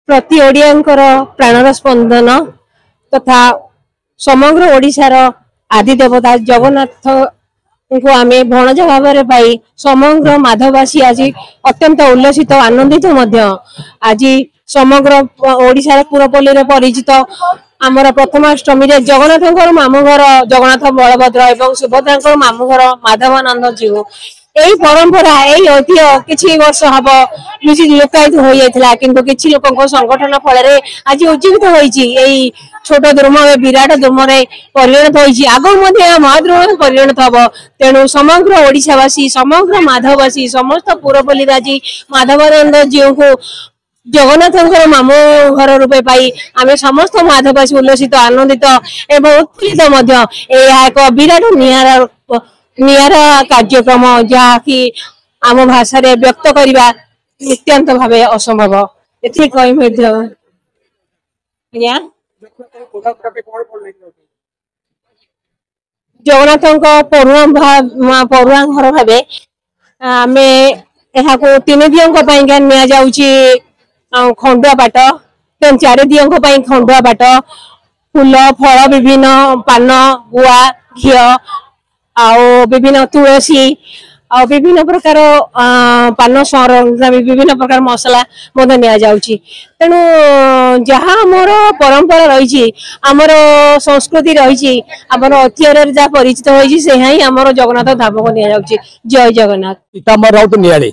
प्रति ओडियांकर प्राणर स्पंदन तथा समग्र ओडिशार आदि देवता जगन्नाथ को आम भणज भाव पाई समग्र माधववासी आज अत्यंत उल्लसित आनंदित आज समग्र ओडिशार पुरपल्ली परिचित आमर प्रथमाष्टमी जगन्नाथ मामू घर जगन्नाथ बलभद्र एवं सुभद्रा मामू घर माधवानंद जीव यही परंपरा यही ऐतिह्य किसी वर्ष हम लुकायित हो जाता किंतु किसी लोक संगठन फल आज उज्जीवित होई छोट द्रुम विराट द्रुम परिणत होती आगे महाद्रुम परिणत हम तेणु समग्र ओडिशावासी समग्र माधववासी समस्त पुरपल्लीवासी माधवानंद जीव को जगन्नाथ मामू घर रूपे पाई आम समस्त माधववासी उल्लसित आनंदित एवं उत्फुल्लित एक विराट नियारा कार्यक्रम जहाँकि आम भाषा व्यक्त करने नित्यांत भाव असंभव ये जगन्नाथ पड़ुआ घर भाव आम यहाँ 3 दियों खंडुआ बाट 4 दियों खंडुआ बाट फूल फल विभिन्न पान गुआ घी आउ विभिन्न तुलसी आ विभिन्न प्रकार पान सरंजाम विभिन्न प्रकार मसला तेणु जहाँ आमर परंपरा रही आमर संस्कृति रही आमर ऐतिह्य जहाँ परिचित होती से ही आमर जगन्नाथ धाम को नि जय जगन्नाथ पीताम्बर राउत नियाले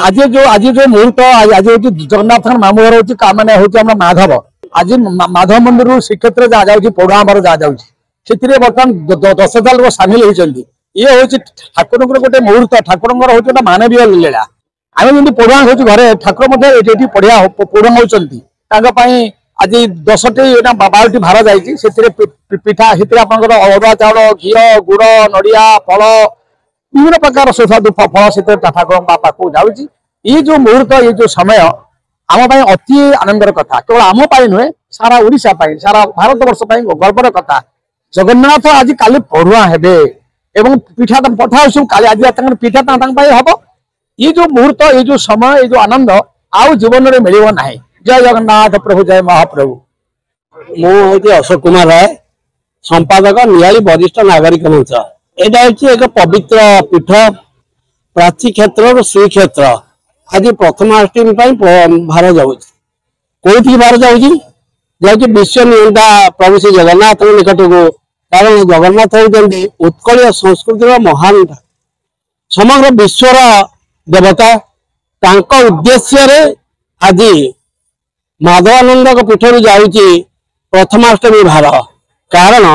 आज जो मुहूर्त आज जगन्नाथ मामू घर हूँ माने हूँ माधव आज माधव मंदिर श्रीक्षेत्र जहाँ जाऊँगी पड़ुआ जहाँ जाऊँगी से बर्तमान 10,000 सामिल होती ये हूँ ठाकुर गोटे मुहूर्त ठाकुर हूँ मानवीय लीला आम जमी पड़ुआ हूँ घरे ठाकुर पढ़िया पड़ुआ होती आज 10टी 12टी भार जाइए पिठा से अरुआ चाउल घी गुड़ नड़िया फल विभिन्न प्रकार सुस्वादु फल से ठाकुर पाक जाऊँगी ये जो मुहूर्त ये जो समय आम अति आनंदर कथा केवल आम नुहे सारा ओडिशा सारा भारत वर्ष गर्वर कथा जगन्नाथ आज काली पड़ुआ हेबे एवं पिठा पठा काली आज पिठा हम ये जो मुहूर्त ये जो समय ये जो आनंद आउ जीवन में मिल ना। जय जगन्नाथ प्रभु जय महाप्रभु मुझे अशोक कुमार राय संपादक नियाली वरिष्ठ नागरिक मंच यहाँ हूँ एक पवित्र पीठ प्राची क्षेत्र श्रीक्षेत्र आज प्रथमाष्टमी भार जाऊँ कौटी भार जाऊँगी विश्व नियंता प्रभु श्री जगन्नाथ निकट को कारण जगन्नाथ होती उत्कल संस्कृतिर महान समग्र विश्वर देवता उद्देश्य आज माधवानंद पीठ जाऊँगी प्रथमाष्टमी भार कारण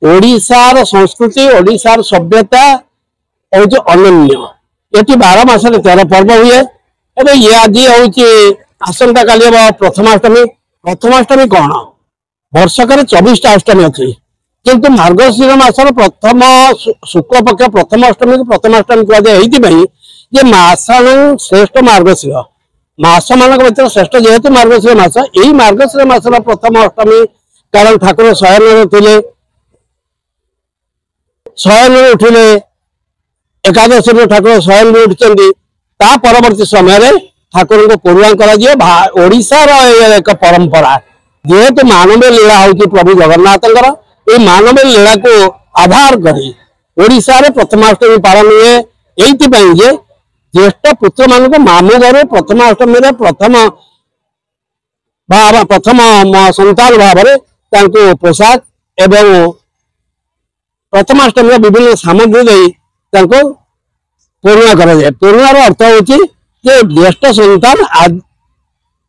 ओडिशार संस्कृति ओडिशार सभ्यता और जो अनन्य ये 12 मास 13 पर्व हुए एवं ये आज हूँ आसंता काली प्रथमाष्टमी कौन वर्षक 24टा अष्टमी अच्छी किंतु मार्गशीर मासर प्रथम शुक्ल पक्ष प्रथम अष्टमी को प्रथमाष्टमी कहुई मासाण श्रेष्ठ मार्गशीर मास मान भर श्रेष्ठ जेहेतु मार्गशीर मास यही मार्गशीर मासर प्रथम अष्टमी कारण ठाकुर शयन थे शयन उठिले एकादशी ठाकुर शयन उठिंट परवर्ती समय ठाकुर को पड़ुआ ओडिशार एक परंपरा जेहेतु मानवीय लीला हूँ प्रभु जगन्नाथ ये मानवीय लीला को आधार करी ओडिशा रे प्रथमाष्टमी पालन हुए ये ज्येष्ठ पुत्र मान को मामू घर प्रथमाष्टमी प्रथम संतान भाव में पोशाक एवं प्रथमाष्टमी विभिन्न सामग्री दे पड़ुआ कराए पड़ुआर अर्थ हूँ ज्येष्ठ संतान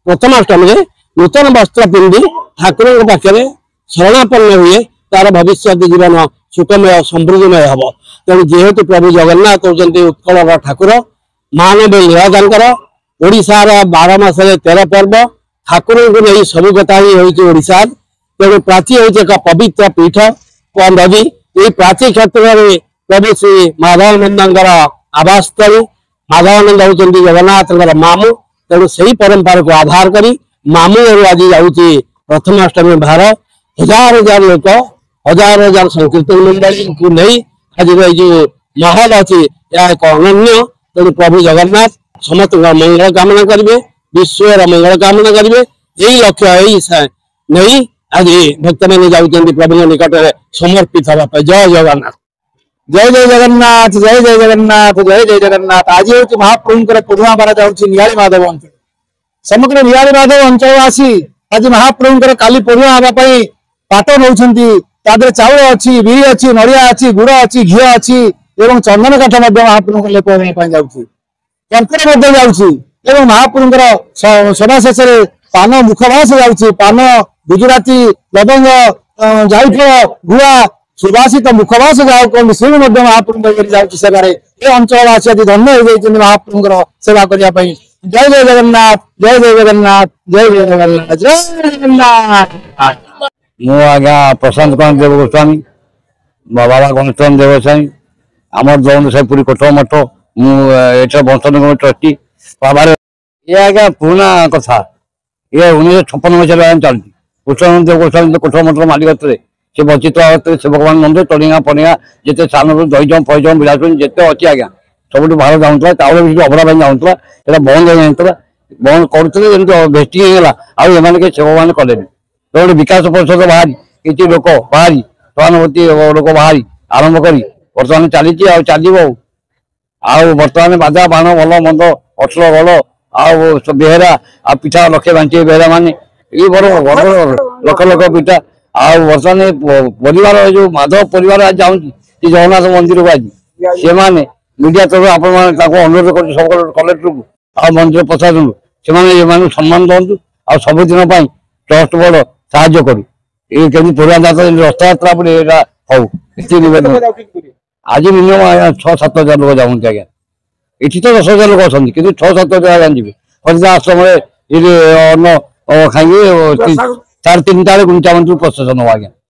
प्रथमाष्टमी नूतन वस्त्र पिंधि ठाकुर पाखे शरणापन्न हुए तार भविष्य जीवन सुखमय समृद्धिमय हम तेणु जेहेतु प्रभु जगन्नाथ होती उत्कल ठाकुर मानव लीलादार ओडिशार 12 मास 13 पर्व ठाकुर को नहीं सब कथा ही होशा तेणु प्राची हूँ एक पवित्र पीठ नदी ये प्राची क्षेत्र में प्रभु श्री माधवानंद आवास स्थली माधवानंद होती जगन्नाथ मामू तेणु से परंपरा को आधार करी मामू घर आज जाऊँगी प्रथमाष्टमी भार हजार हजार लोक हजार हजार संकीर्तन मंडली को नहीं आज जो महल अच्छी यह एक अनन्य तेणु प्रभु जगन्नाथ समस्त मंगल कामना करेंगे विश्वर मंगल कामना करेंगे यही लक्ष्य यही नहीं आज भक्त मैंने जाऊँ प्रभु निकट में समर्पित हवा जय जगन्नाथ जय जय जगन्नाथ जय जय जगन्नाथ जय जय जगन्नाथ आज हूँ महाप्रभुंर पुरुणा मारा जाऊँगी निहाली माधव अंचल समग्र निहाली माधव अंचल आसी आज महाप्रभुंर काली पुरुणा हाँपाई पाट नौ चाउल अच्छी बिरी अच्छी नड़िया अच्छी गुड़ अच्छी घी अच्छी एवं चंदन काठ महाप्रभु लेप जाऊँगी कर्पूर जाऊँगी महाप्रभुंर सभा शेष पान मुखवास जाऊँगी पान गुजराती लवंग जायफल गुआ सुवासित मुखवास जाऊ मिश्री महाप्रभु जाऊँगी सेवार ये अंचलवासी आज धन्य हो महाप्रभुंर सेवा करने जय जय जगन्नाथ जय जय जगन्नाथ जय जय जगन्नाथ जय जगन्नाथ मु आज्ञा प्रशांत कुमार देव गोस्वामी बाबा गणेश देवसाई आमर जौन साईपुरी कोठ मठ मुझे वंश निगम ट्रस्टी बाबा ये आज्ञा पुराना कथा ये 1956 मसीह चलती कृष्ण देव गोस्वामी कोठ मठ मालिक से वंचित अवस्था सेवक मान मंदिर टणिया पणिया जिते सान दहीजम फईजम बिलासुन जिते अच्छी आज्ञा सब बाहर जाऊला चाउल भी अभड़ा जाऊला ये बंद हो जाता बंद करुँचे भेस्टिंग होगा आने के सेवक मैंने कले गोटे विकास परिषद बाहरी किसी लोक बाहरी सहानुभूति लोक बाहरी आरंभ कर बर्तमान चली चलो बर्तमान बाजा बाण भल मंद असल भल बेहरा आ पिठा लक्षे बांचे बेहरा मान ये बड़ बड़ लक्ष लक्ष पिठा बर्तमान परिवार जो माधव परिवार आज जाऊँ जगन्नाथ मंदिर को आज से मीडिया तरफ आप अनुरोध कर सब कलेक्टर को आ मंदिर प्रशासन से सम्मान दिखाँ आ सबुदिन ट्रस्ट बोर्ड साहाଯ୍य करू ये कमी पुराण रथ यात्रा पड़े हूँ आज मिनिमम 6-7 हजार लोग जाऊँगी आज्ञा ये तो 10,000 लोग अच्छा कि 6-7 हजार आज्ञा जी हरिदा आश्रम अन्न खाई 3:30 गुंचा मंदिर प्रशासन हो आज्ञा।